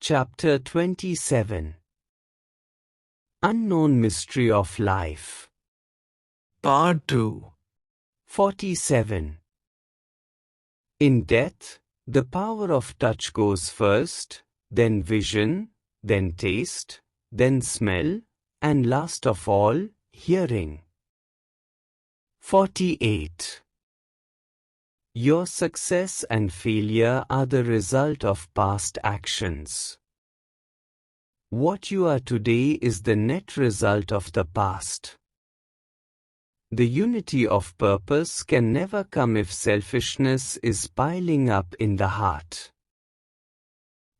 Chapter 27. Unknown Mystery of Life. Part 2. 47. In death, the power of touch goes first, then vision, then taste, then smell, and last of all, hearing. 48. Your success and failure are the result of past actions. What you are today is the net result of the past. The unity of purpose can never come if selfishness is piling up in the heart.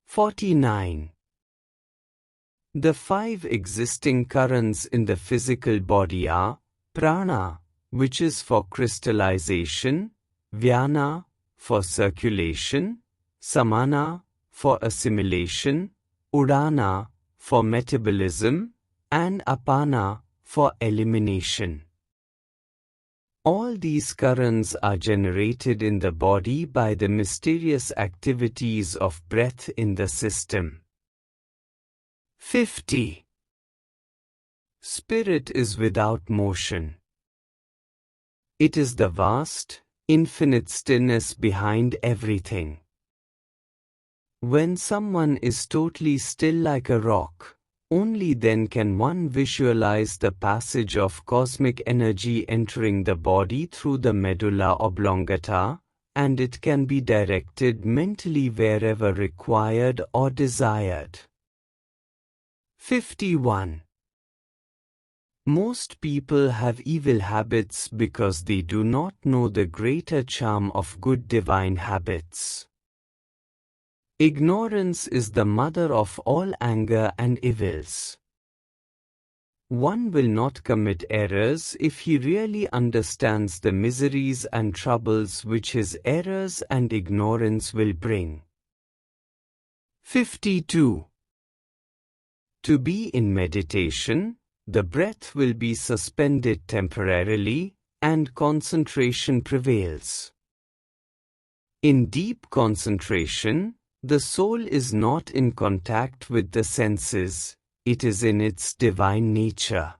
49. The 5 existing currents in the physical body are prana, which is for crystallization, vyana, for circulation, samana, for assimilation, udana, for metabolism, and apana, for elimination. All these currents are generated in the body by the mysterious activities of breath in the system. 50. Spirit is without motion. It is the vast, infinite stillness behind everything. When someone is totally still like a rock, only then can one visualize the passage of cosmic energy entering the body through the medulla oblongata, and it can be directed mentally wherever required or desired. 51. Most people have evil habits because they do not know the greater charm of good divine habits. Ignorance is the mother of all anger and evils. One will not commit errors if he really understands the miseries and troubles which his errors and ignorance will bring. 52. To be in meditation, the breath will be suspended temporarily, and concentration prevails. In deep concentration, the soul is not in contact with the senses, it is in its divine nature.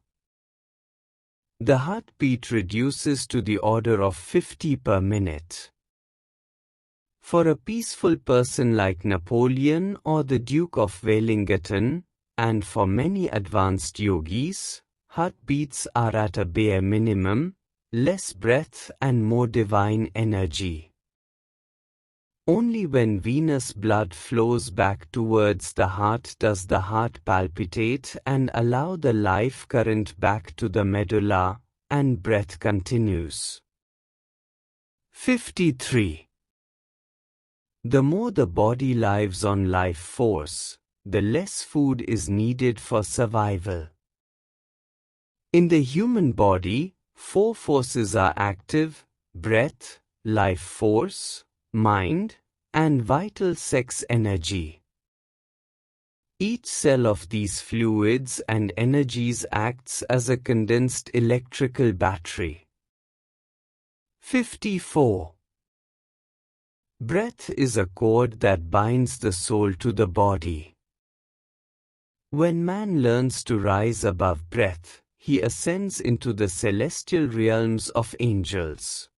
The heartbeat reduces to the order of 50 per minute. For a peaceful person like Napoleon or the Duke of Wellington, and for many advanced yogis, heartbeats are at a bare minimum, less breath and more divine energy. Only when venous blood flows back towards the heart does the heart palpitate and allow the life current back to the medulla, and breath continues. 53. The more the body lives on life force, the less food is needed for survival. In the human body, 4 forces are active: breath, life force, mind, and vital sex energy. Each cell of these fluids and energies acts as a condensed electrical battery. 54. Breath is a cord that binds the soul to the body. When man learns to rise above breath, he ascends into the celestial realms of angels.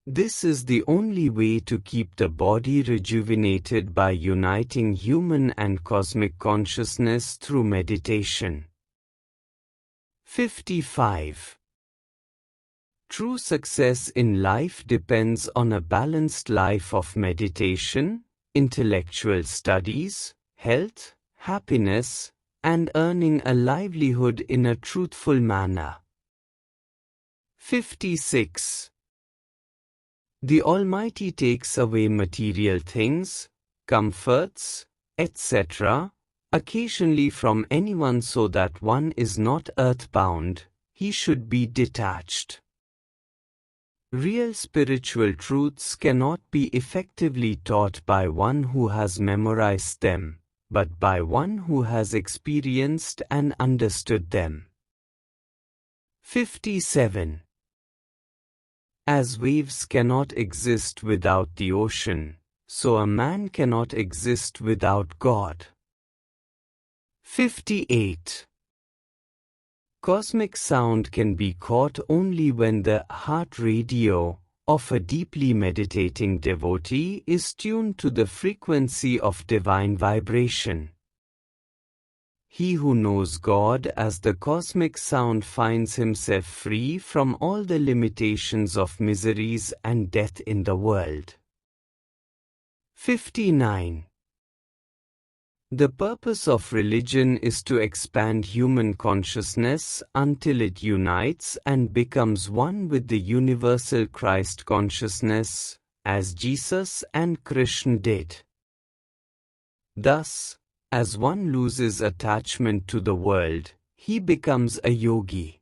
This is the only way to keep the body rejuvenated by uniting human and cosmic consciousness through meditation. 55. True success in life depends on a balanced life of meditation, intellectual studies, health, happiness, and earning a livelihood in a truthful manner. 56. The Almighty takes away material things, comforts, etc., occasionally from anyone so that one is not earthbound, he should be detached. Real spiritual truths cannot be effectively taught by one who has memorized them, but by one who has experienced and understood them. 57. As waves cannot exist without the ocean, so a man cannot exist without God. 58. Cosmic sound can be caught only when the heart radio of a deeply meditating devotee is tuned to the frequency of divine vibration. He who knows God as the cosmic sound finds himself free from all the limitations of miseries and death in the world. 59. The purpose of religion is to expand human consciousness until it unites and becomes one with the universal Christ consciousness, as Jesus and Krishna did. Thus, as one loses attachment to the world, he becomes a yogi.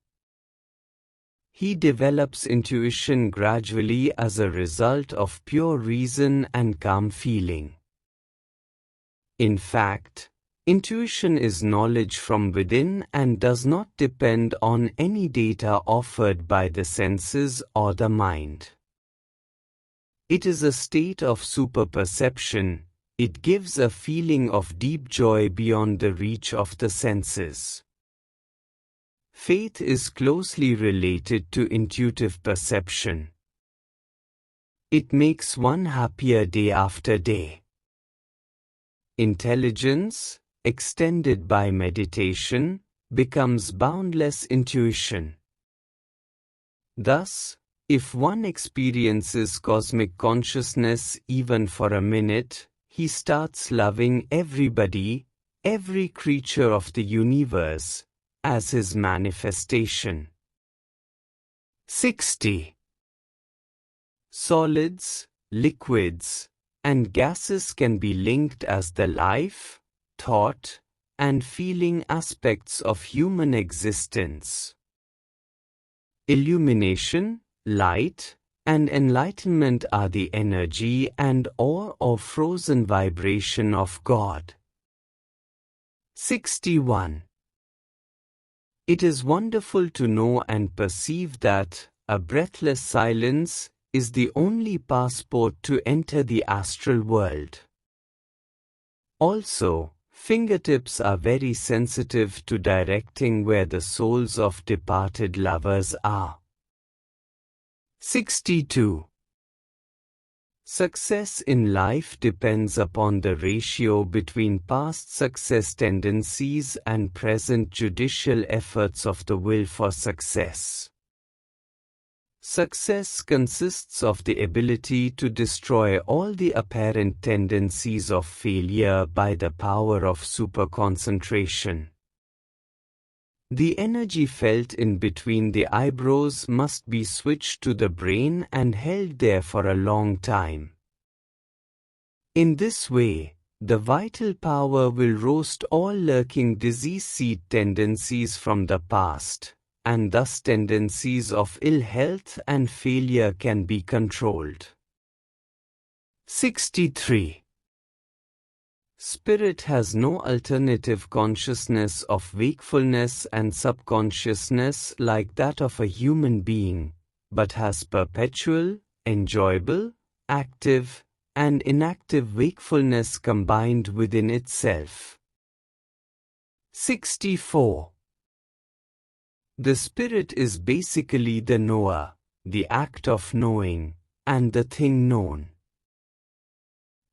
He develops intuition gradually as a result of pure reason and calm feeling. In fact, intuition is knowledge from within and does not depend on any data offered by the senses or the mind. It is a state of superperception. It gives a feeling of deep joy beyond the reach of the senses. Faith is closely related to intuitive perception. It makes one happier day after day. Intelligence, extended by meditation, becomes boundless intuition. Thus, if one experiences cosmic consciousness even for a minute, he starts loving everybody, every creature of the universe, as his manifestation. 60. Solids, liquids, and gases can be linked as the life, thought, and feeling aspects of human existence. Illumination, light, and enlightenment are the energy and awe or frozen vibration of God. 61. It is wonderful to know and perceive that a breathless silence is the only passport to enter the astral world. Also, fingertips are very sensitive to directing where the souls of departed lovers are. 62. Success in life depends upon the ratio between past success tendencies and present judicial efforts of the will for success. Success consists of the ability to destroy all the apparent tendencies of failure by the power of superconcentration. The energy felt in between the eyebrows must be switched to the brain and held there for a long time. In this way, the vital power will roast all lurking disease seed tendencies from the past, and thus tendencies of ill health and failure can be controlled. 63. Spirit has no alternative consciousness of wakefulness and subconsciousness like that of a human being, but has perpetual, enjoyable, active, and inactive wakefulness combined within itself. 64. The spirit is basically the knower, the act of knowing, and the thing known.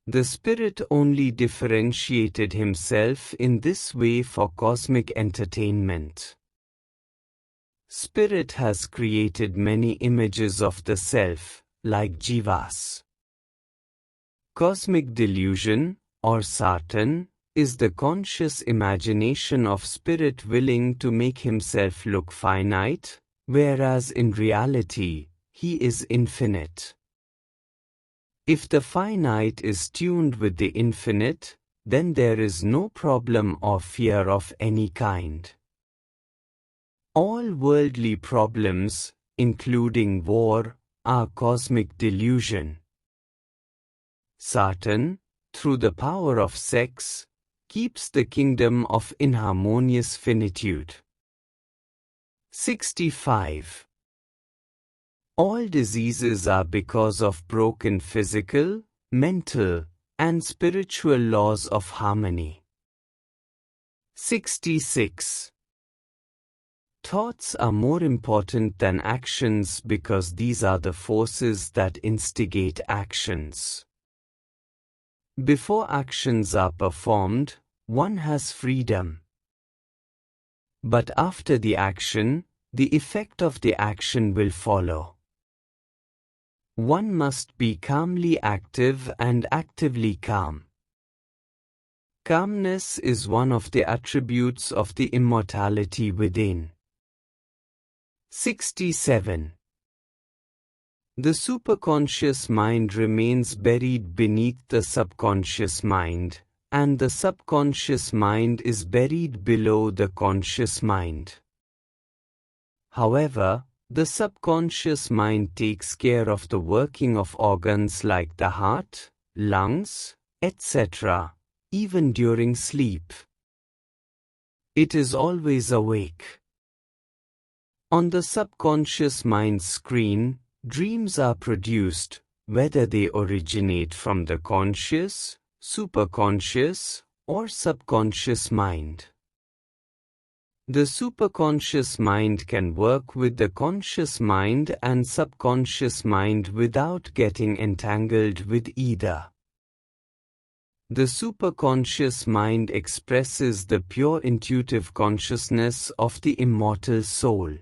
The spirit only differentiated himself in this way for cosmic entertainment. Spirit has created many images of the self, like jivas. Cosmic delusion, or Satan, is the conscious imagination of spirit willing to make himself look finite, whereas in reality, he is infinite. If the finite is tuned with the infinite, then there is no problem or fear of any kind. All worldly problems, including war, are cosmic delusion. Satan, through the power of sex, keeps the kingdom of inharmonious finitude. 65. All diseases are because of broken physical, mental, and spiritual laws of harmony. 66. Thoughts are more important than actions because these are the forces that instigate actions. Before actions are performed, one has freedom. But after the action, the effect of the action will follow. One must be calmly active and actively calm. Calmness is one of the attributes of the immortality within. 67. The superconscious mind remains buried beneath the subconscious mind, and the subconscious mind is buried below the conscious mind. However, the subconscious mind takes care of the working of organs like the heart, lungs, etc., even during sleep. It is always awake. On the subconscious mind screen, dreams are produced, whether they originate from the conscious, superconscious, or subconscious mind. The superconscious mind can work with the conscious mind and subconscious mind without getting entangled with either. The superconscious mind expresses the pure intuitive consciousness of the immortal soul.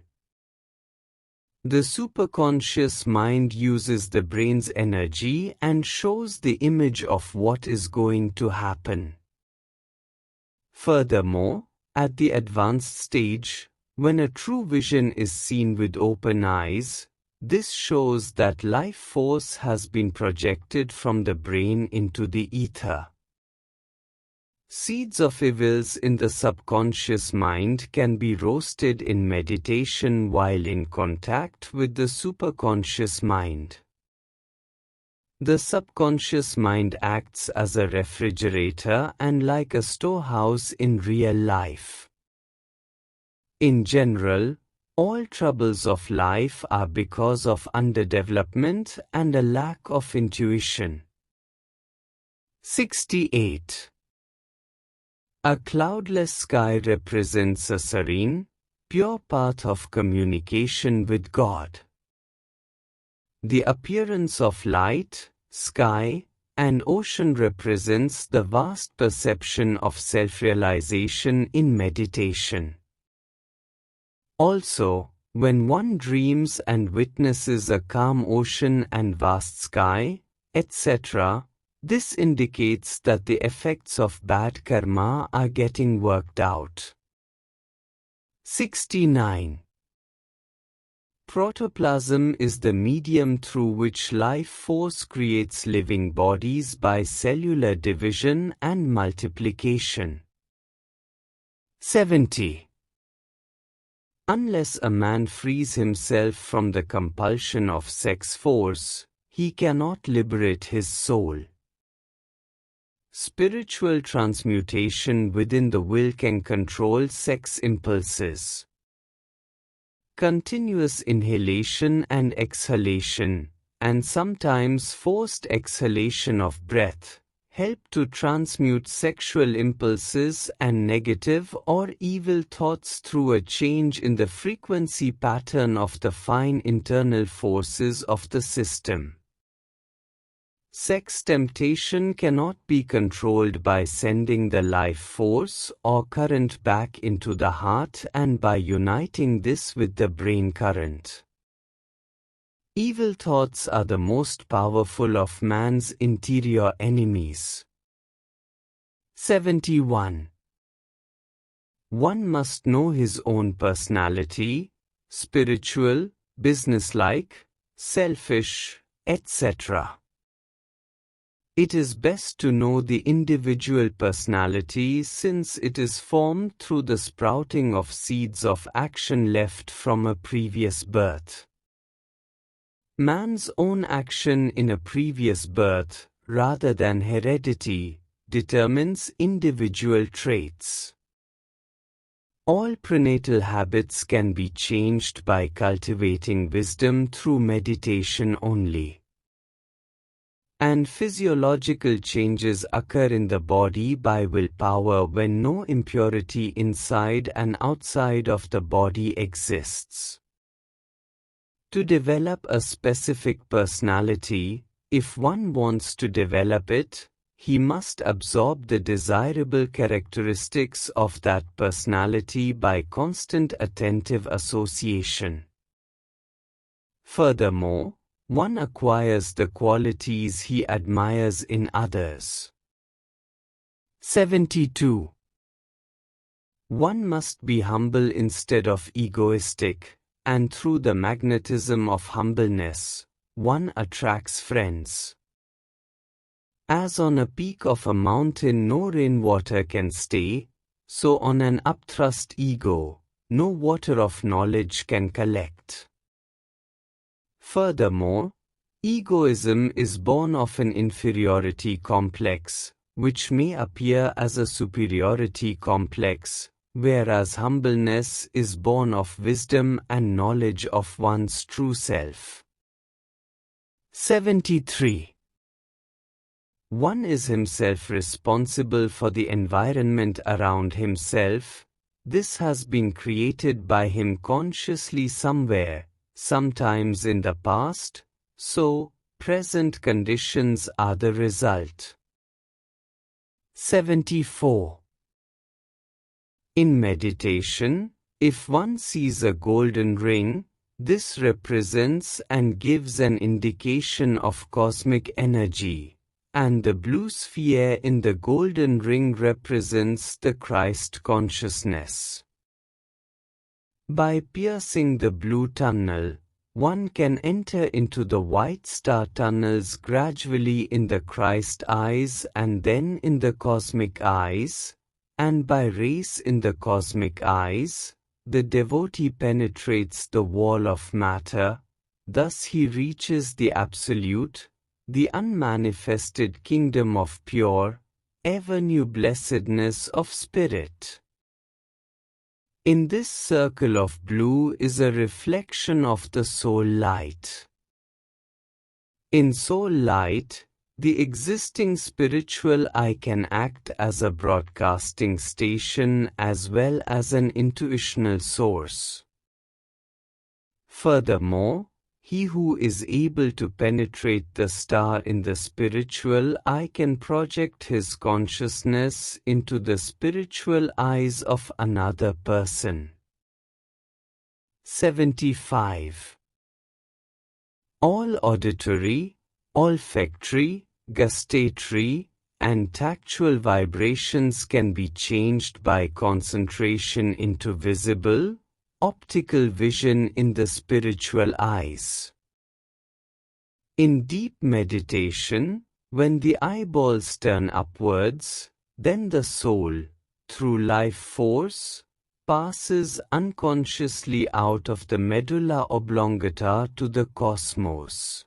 The superconscious mind uses the brain's energy and shows the image of what is going to happen. Furthermore, at the advanced stage, when a true vision is seen with open eyes, this shows that life force has been projected from the brain into the ether. Seeds of evils in the subconscious mind can be roasted in meditation while in contact with the superconscious mind. The subconscious mind acts as a refrigerator and like a storehouse in real life. In general, all troubles of life are because of underdevelopment and a lack of intuition. 68. A cloudless sky represents a serene, pure path of communication with God. The appearance of light, sky, and ocean represents the vast perception of self-realization in meditation. Also, when one dreams and witnesses a calm ocean and vast sky, etc., this indicates that the effects of bad karma are getting worked out. 69. Protoplasm is the medium through which life force creates living bodies by cellular division and multiplication. 70. Unless a man frees himself from the compulsion of sex force, he cannot liberate his soul. Spiritual transmutation within the will can control sex impulses. Continuous inhalation and exhalation, and sometimes forced exhalation of breath, help to transmute sexual impulses and negative or evil thoughts through a change in the frequency pattern of the fine internal forces of the system. Sex temptation cannot be controlled by sending the life force or current back into the heart and by uniting this with the brain current. Evil thoughts are the most powerful of man's interior enemies. 71. One must know his own personality, spiritual, businesslike, selfish, etc. It is best to know the individual personality since it is formed through the sprouting of seeds of action left from a previous birth. Man's own action in a previous birth, rather than heredity, determines individual traits. All prenatal habits can be changed by cultivating wisdom through meditation only. And physiological changes occur in the body by willpower when no impurity inside and outside of the body exists. To develop a specific personality, if one wants to develop it, he must absorb the desirable characteristics of that personality by constant attentive association. Furthermore, one acquires the qualities he admires in others. 72. One must be humble instead of egoistic, and through the magnetism of humbleness, one attracts friends. As on a peak of a mountain no rainwater can stay, so on an upthrust ego, no water of knowledge can collect. Furthermore, egoism is born of an inferiority complex, which may appear as a superiority complex, whereas humbleness is born of wisdom and knowledge of one's true self. 73. One is himself responsible for the environment around himself. This has been created by him consciously somewhere, sometimes in the past, so present conditions are the result. 74. In meditation, if one sees a golden ring, this represents and gives an indication of cosmic energy, and the blue sphere in the golden ring represents the Christ consciousness. By piercing the blue tunnel, one can enter into the white star tunnels gradually in the Christ eyes and then in the cosmic eyes, and by rays in the cosmic eyes, the devotee penetrates the wall of matter, thus he reaches the Absolute, the unmanifested kingdom of pure, ever-new blessedness of spirit. In this circle of blue is a reflection of the soul light. In soul light, the existing spiritual eye can act as a broadcasting station as well as an intuitional source. Furthermore, he who is able to penetrate the star in the spiritual eye can project his consciousness into the spiritual eyes of another person. 75. All auditory, olfactory, gustatory, and tactual vibrations can be changed by concentration into visible, optical vision in the spiritual eyes. In deep meditation, when the eyeballs turn upwards, then the soul, through life force, passes unconsciously out of the medulla oblongata to the cosmos.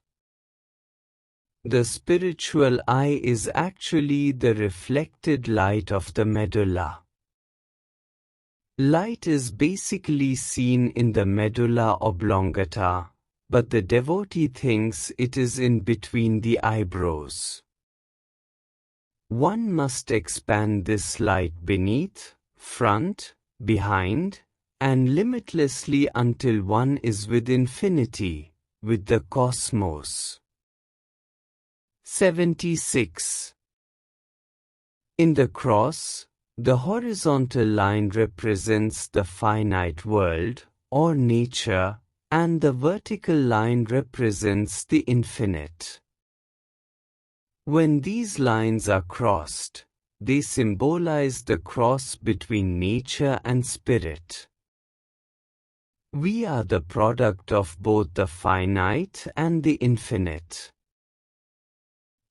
The spiritual eye is actually the reflected light of the medulla. Light is basically seen in the medulla oblongata, but the devotee thinks it is in between the eyebrows. One must expand this light beneath, front, behind, and limitlessly until one is with infinity, with the cosmos. 76. In the cross, the horizontal line represents the finite world, or nature, and the vertical line represents the infinite. When these lines are crossed, they symbolize the cross between nature and spirit. We are the product of both the finite and the infinite.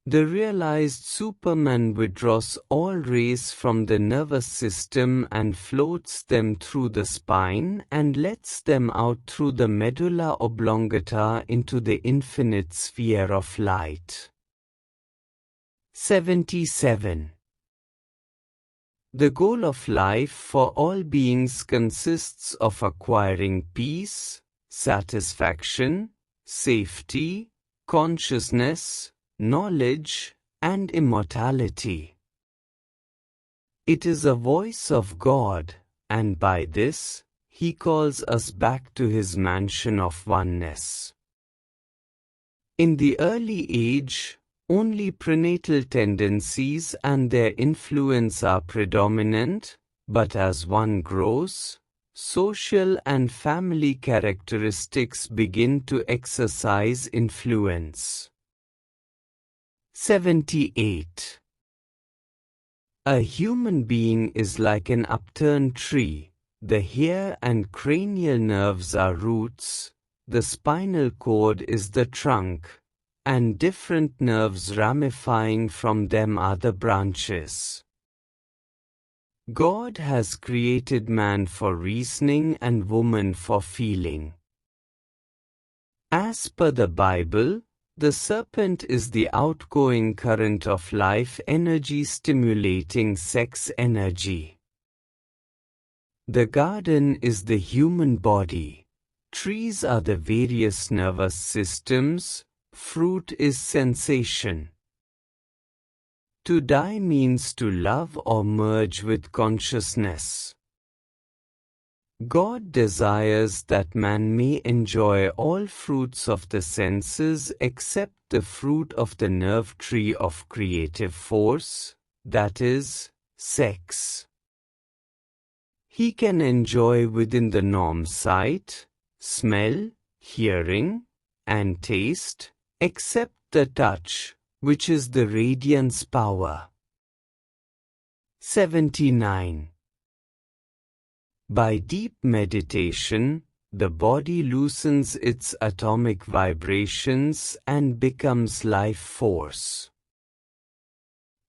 The realized Superman withdraws all rays from the nervous system and floats them through the spine and lets them out through the medulla oblongata into the infinite sphere of light. 77. The goal of life for all beings consists of acquiring peace, satisfaction, safety, consciousness, knowledge, and immortality. It is a voice of God, and by this, He calls us back to His mansion of oneness. In the early age, only prenatal tendencies and their influence are predominant, but as one grows, social and family characteristics begin to exercise influence. 78. A human being is like an upturned tree. The hair and cranial nerves are roots, the spinal cord is the trunk, and different nerves ramifying from them are the branches. God has created man for reasoning and woman for feeling. As per the Bible, the serpent is the outgoing current of life energy stimulating sex energy. The garden is the human body. Trees are the various nervous systems. Fruit is sensation. To die means to love or merge with consciousness. God desires that man may enjoy all fruits of the senses except the fruit of the nerve tree of creative force, that is, sex. He can enjoy within the norm sight, smell, hearing, and taste, except the touch, which is the radiance power. 79. By deep meditation, the body loosens its atomic vibrations and becomes life force.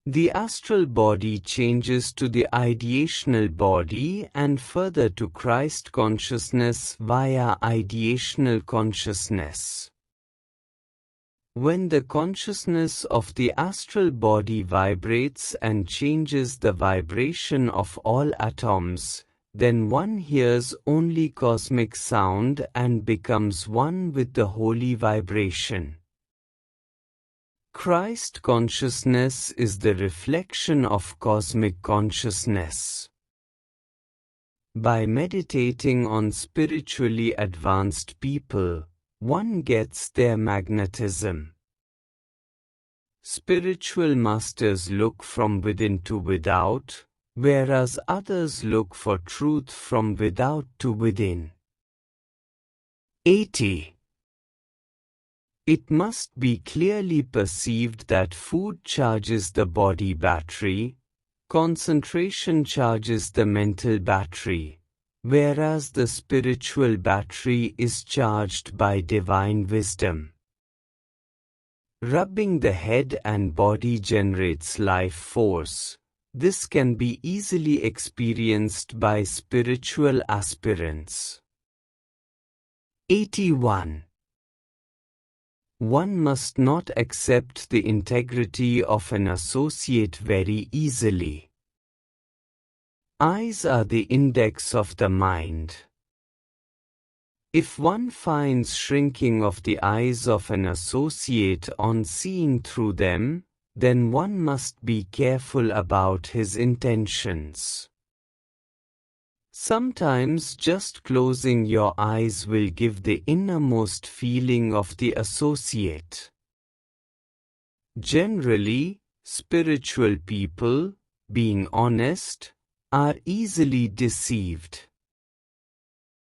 The astral body changes to the ideational body and further to Christ consciousness via ideational consciousness. When the consciousness of the astral body vibrates and changes the vibration of all atoms, then one hears only cosmic sound and becomes one with the holy vibration. Christ consciousness is the reflection of cosmic consciousness. By meditating on spiritually advanced people, one gets their magnetism. Spiritual masters look from within to without, whereas others look for truth from without to within. 80. It must be clearly perceived that food charges the body battery, concentration charges the mental battery, whereas the spiritual battery is charged by divine wisdom. Rubbing the head and body generates life force. This can be easily experienced by spiritual aspirants. 81. One must not accept the integrity of an associate very easily. Eyes are the index of the mind. If one finds shrinking of the eyes of an associate on seeing through them, then one must be careful about his intentions. Sometimes just closing your eyes will give the innermost feeling of the associate. Generally, spiritual people, being honest, are easily deceived.